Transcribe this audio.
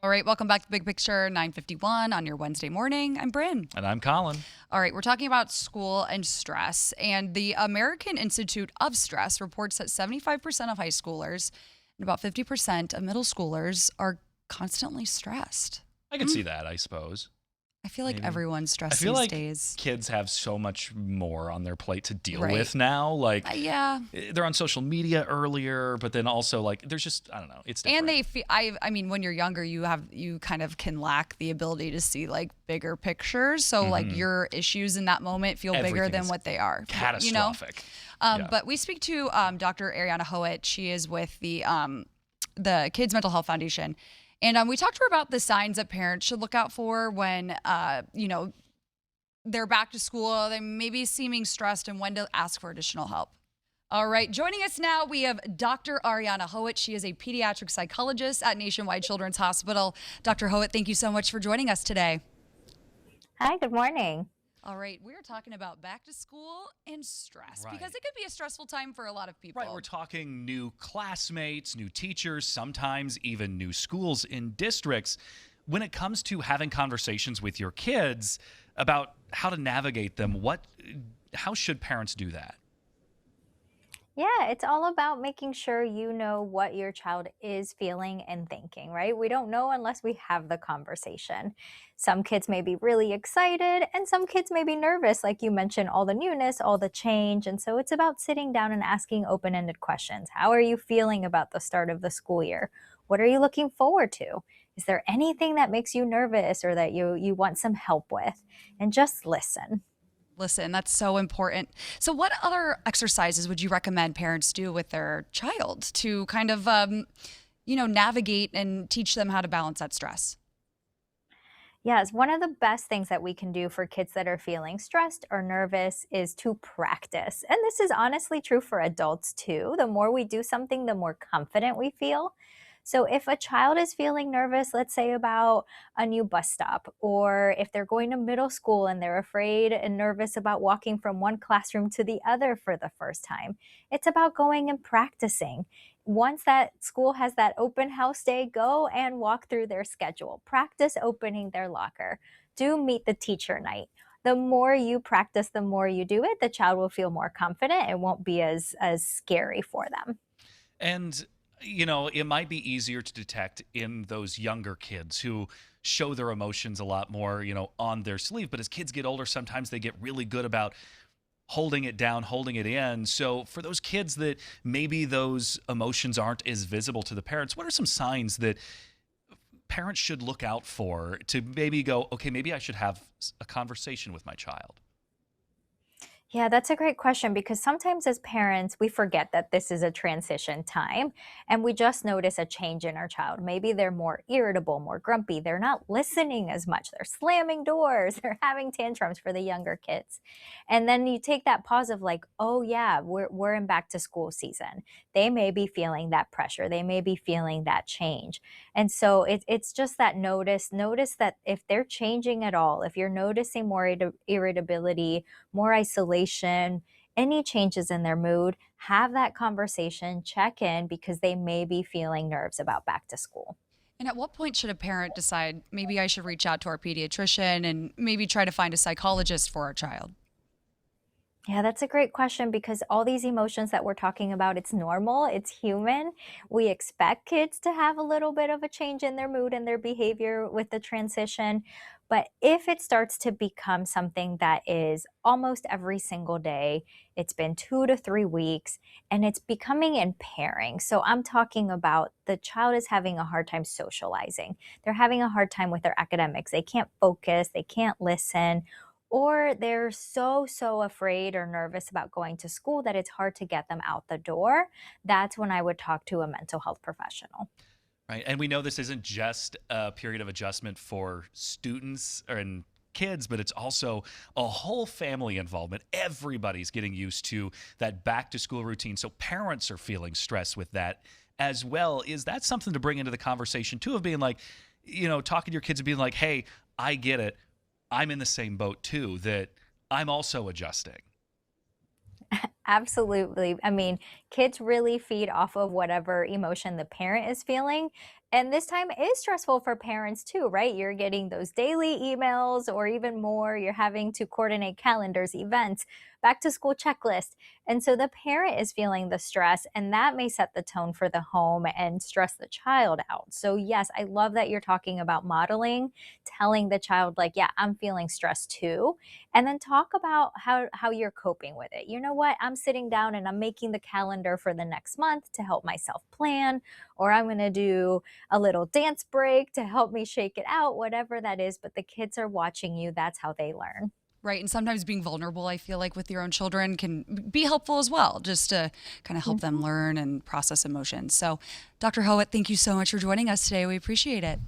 All right, welcome back to Big Picture 9:51 on your Wednesday morning. I'm Bryn. And I'm Colin. All right, we're talking about school and stress. And the American Institute of Stress reports that 75% of high schoolers and about 50% of middle schoolers are constantly stressed. I can see that, I suppose. I feel like Maybe. everyone's I stressed feel these like days. kids have so much more on their plate to deal Right. with now. Like, Yeah. they're on social media earlier, but then also, like, there's just, I don't know, it's different. And they feel, I mean, when you're younger, you kind of can lack the ability to see like bigger pictures. So like your issues in that moment feel bigger Everything than is what they are. catastrophic. But we speak to Dr. Ariana Howitt. She is with the Kids Mental Health Foundation. And we talked to her about the signs that parents should look out for when, they're back to school, they may be seeming stressed, and when to ask for additional help. All right, joining us now, we have Dr. Ariana Howitt. She is a pediatric psychologist at Nationwide Children's Hospital. Dr. Howitt, thank you so much for joining us today. Hi, good morning. All right, we're talking about back to school and stress Right. because it could be a stressful time for a lot of people. Right, we're talking new classmates, new teachers, sometimes even new schools in districts. When it comes to having conversations with your kids about how to navigate them, how should parents do that? Yeah, it's all about making sure you know what your child is feeling and thinking, right? We don't know unless we have the conversation. Some kids may be really excited, and some kids may be nervous, like you mentioned, all the newness, all the change. And so it's about sitting down and asking open ended questions. How are you feeling about the start of the school year? What are you looking forward to? Is there anything that makes you nervous or that you want some help with? And just listen. Listen, that's so important. So, what other exercises would you recommend parents do with their child to kind of, navigate and teach them how to balance that stress? Yes, one of the best things that we can do for kids that are feeling stressed or nervous is to practice. And this is honestly true for adults too. The more we do something, the more confident we feel. So if a child is feeling nervous, let's say about a new bus stop, or if they're going to middle school and they're afraid and nervous about walking from one classroom to the other for the first time, it's about going and practicing. Once that school has that open house day, go and walk through their schedule. Practice opening their locker. Do meet the teacher night. The more you practice, the more you do it, the child will feel more confident. It won't be as scary for them. And, it might be easier to detect in those younger kids who show their emotions a lot more, on their sleeve. But as kids get older, sometimes they get really good about holding it down, holding it in. So for those kids that maybe those emotions aren't as visible to the parents, what are some signs that parents should look out for to maybe go, okay, maybe I should have a conversation with my child? Yeah, that's a great question because sometimes as parents, we forget that this is a transition time and we just notice a change in our child. Maybe they're more irritable, more grumpy. They're not listening as much. They're slamming doors. They're having tantrums for the younger kids. And then you take that pause of like, oh, yeah, we're in back to school season. They may be feeling that pressure. They may be feeling that change. And so it's just that notice that if they're changing at all, if you're noticing more irritability, more isolation, any changes in their mood, have that conversation, check in because they may be feeling nerves about back to school. And at what point should a parent decide maybe I should reach out to our pediatrician and maybe try to find a psychologist for our child? Yeah, that's a great question because all these emotions that we're talking about, it's normal, it's human. We expect kids to have a little bit of a change in their mood and their behavior with the transition. But if it starts to become something that is almost every single day, it's been 2 to 3 weeks, and it's becoming impairing. So I'm talking about the child is having a hard time socializing. They're having a hard time with their academics. They can't focus, they can't listen, or they're so afraid or nervous about going to school that it's hard to get them out the door. That's when I would talk to a mental health professional. Right. And we know this isn't just a period of adjustment for students and kids, but it's also a whole family involvement. Everybody's getting used to that back to school routine. So parents are feeling stress with that as well. Is that something to bring into the conversation too, of being like, talking to your kids and being like, hey, I get it. I'm in the same boat too, that I'm also adjusting. Absolutely. I mean, kids really feed off of whatever emotion the parent is feeling. And this time is stressful for parents too, right? You're getting those daily emails or even more. You're having to coordinate calendars, events, back to school checklist. And so the parent is feeling the stress, and that may set the tone for the home and stress the child out. So, yes, I love that you're talking about modeling, telling the child, like, yeah, I'm feeling stressed too. And then talk about how you're coping with it. You know what? I'm sitting down and I'm making the calendar for the next month to help myself plan, or I'm going to do a little dance break to help me shake it out, whatever that is. But the kids are watching you. That's how they learn. Right. And sometimes being vulnerable, I feel like with your own children can be helpful as well, just to kind of help them learn and process emotions. So, Dr. Howitt, thank you so much for joining us today. We appreciate it.